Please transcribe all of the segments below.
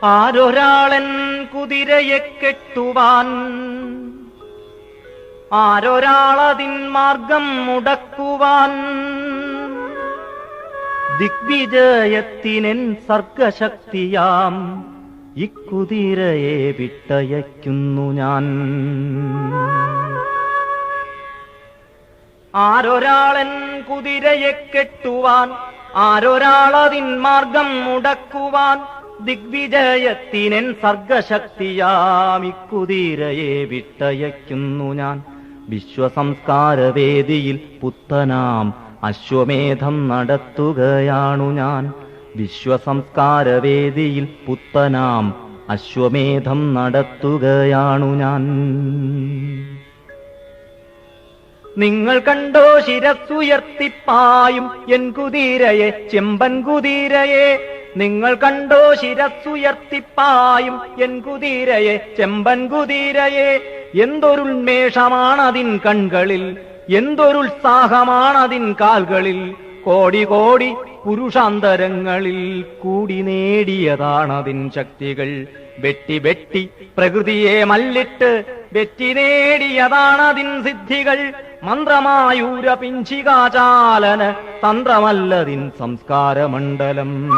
ആരൊരാളൻ കുതിരയെ കെട്ടുവാൻ, ആരൊരാളതിൻ മാർഗം മുടക്കുവാൻ, ദിഗ്വിജയത്തിനെൻ സർഗശക്തിയാം ഇക്കുതിരയെ വിട്ടയയ്ക്കുന്നു ഞാൻ. ആരൊരാളൻ കുതിരയെ കെട്ടുവാൻ, ആരൊരാളതിൻ മാർഗം മുടക്കുവാൻ, ദിഗ്വിജയത്തിനെൻ സർഗശക്തിയാം ഇക്കുതിരയെ വിട്ടയയ്ക്കുന്നു ഞാൻ. വിശ്വസംസ്കാരവേദിയിൽ പുത്തനാം അശ്വമേധം നടത്തുകയാണു ഞാൻ. വിശ്വസംസ്കാരവേദിയിൽ പുത്തനാം അശ്വമേധം നടത്തുകയാണു ഞാൻ. നിങ്ങൾ കണ്ടോ ശിരസ്സുയർത്തിപ്പായും എൻ കുതിരയെ, ചെമ്പൻ കുതിരയെ? നിങ്ങൾ കണ്ടോ ശിരസ്സുയർത്തിപ്പായും എൻ കുതിരയെ, ചെമ്പൻ കുതിരയെ? എന്തൊരുന്മേഷമാണതിൻ കൺകളിൽ, എന്തൊരുത്സാഹമാണതിൻ കാൽകളിൽ. കോടി കോടി പുരുഷാന്തരങ്ങളിൽ കൂടി നേടിയതാണതിൻ ശക്തികൾ. വെട്ടി വെട്ടി പ്രകൃതിയെ മല്ലിട്ട് വെറ്റി നേടിയതാണതിൻ സിദ്ധികൾ. മന്ത്രമായൂര പിഞ്ചികാചാലന തന്ത്രമല്ലതിൻ സംസ്കാരമണ്ഡലം.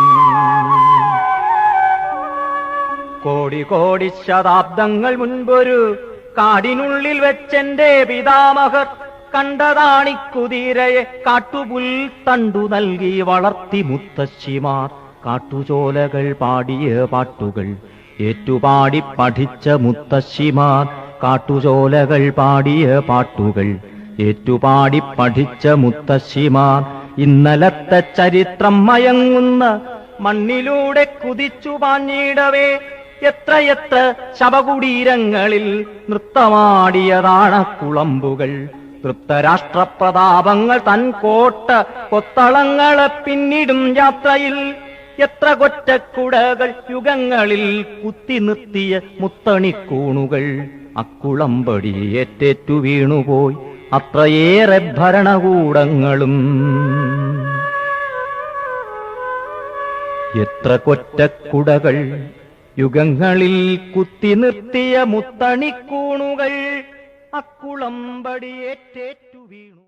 കോടി കോടി ശതാബ്ദങ്ങൾ മുൻപൊരു കാടിനുള്ളിൽ വെച്ചെന്റെ പിതാമഹർ കണ്ടതാണിക്കുതിരയെ. കാട്ടുപുൽ തണ്ടു നൽകി വളർത്തി മുത്തശ്ശിമാർ, കാട്ടുചോലകൾ പാടിയ പാട്ടുകൾ ഏറ്റുപാടി പഠിച്ച മുത്തശ്ശിമാർ, കാട്ടുചോലകൾ പാടിയ പാട്ടുകൾ ഏറ്റുപാടി പഠിച്ച മുത്തശ്ശിമാർ. ഇന്നലത്തെ ചരിത്രം മയങ്ങുന്ന മണ്ണിലൂടെ കുതിച്ചു പാഞ്ഞിടവേ എത്രയെത്ര ശവകുടീരങ്ങളിൽ നൃത്തമാടിയതാണക്കുളമ്പുകൾ. തൃപ്തരാഷ്ട്രപ്രതാപങ്ങൾ തൻ കോട്ട കൊത്തളങ്ങളെ പിന്നിടും യാത്രയിൽ എത്ര കൊറ്റക്കുടകൾ യുഗങ്ങളിൽ കുത്തി നിർത്തിയ മുത്തണിക്കൂണുകൾ. അക്കുളമ്പടി ഏറ്റേറ്റു വീണുപോയി അത്രയേറെ ഭരണകൂടങ്ങളും. എത്ര കൊറ്റക്കുടകൾ യുഗങ്ങളിൽ കുത്തി നിർത്തിയ മുത്തണിക്കൂണുകൾ. അക്കുളമ്പടി ഏറ്റേറ്റു വീണു.